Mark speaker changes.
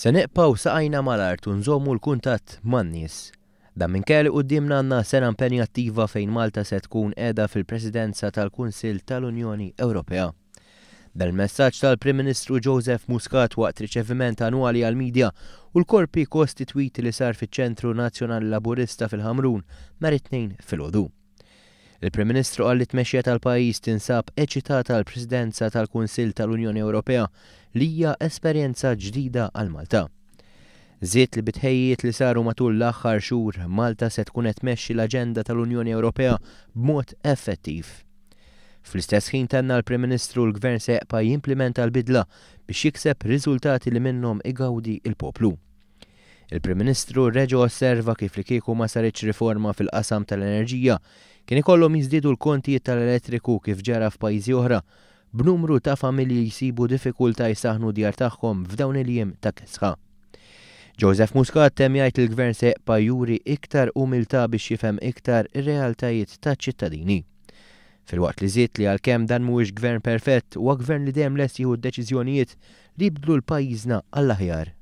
Speaker 1: Se neqpaw saqajna mal-art u nżommu l-kuntatt man-nies. Dan minkejja qudiemna għandna sena impenjattiva fejn Malta se tkun qiegħda fil-Presidenza tal-Kunsill tal-Unjoni Ewropea. Dan il-messaġġ tal-Prim Ministru Joseph Muscat waqt riċeviment annwali għall-midja u l-korpi kostitwiti li sar fiċ-Ċentru Nazzjonali Laburista fil-Ħamrun nhar it-Tnejn filgħodu. Il-Prim Ministru qal li t-tmexxija tal-pajjiż tinsab eċitata għall presidenza tal-Kunsill tal-Unjoni Ewropea li hija esperjenza ġdida għal Malta. Żied li bitħejjiet li saru matul l-aħħar xhur Malta se tkun qed tmexxi l-aġenda tal-Unjoni Ewropea b'mod effettiv. Fl-istess ħin tenna l-Prim Ministru l-Gvern se jaqpa jimplementa l-bidla biex jikseb riżultati li minnhom igawdi il-poplu. Il-Prim Ministru reġgħu osserva kif li kieku ma saritx riforma fil-qasam tal-enerġija kien ikollhom jiżdiedu l-kontijiet tal-elettriku kif ġara f'pajjiżi oħra b'numru ta' familji jsibu diffikultà jsaħħnu djar tagħhom f'dawn il-jiem ta' kesħa. Joseph Muscat temm jgħid il-Gvern se jaqpa juri iktar umiltà biex jifhem iktar ir-realtajiet taċ-ċittadini. Filwaqt li żied li għalkemm dan mhuwiex gvern perfett huwa gvern li dejjem lest jieħu d-deċiżjonijiet li jibdlu l-pajjiżna għall-aħjar.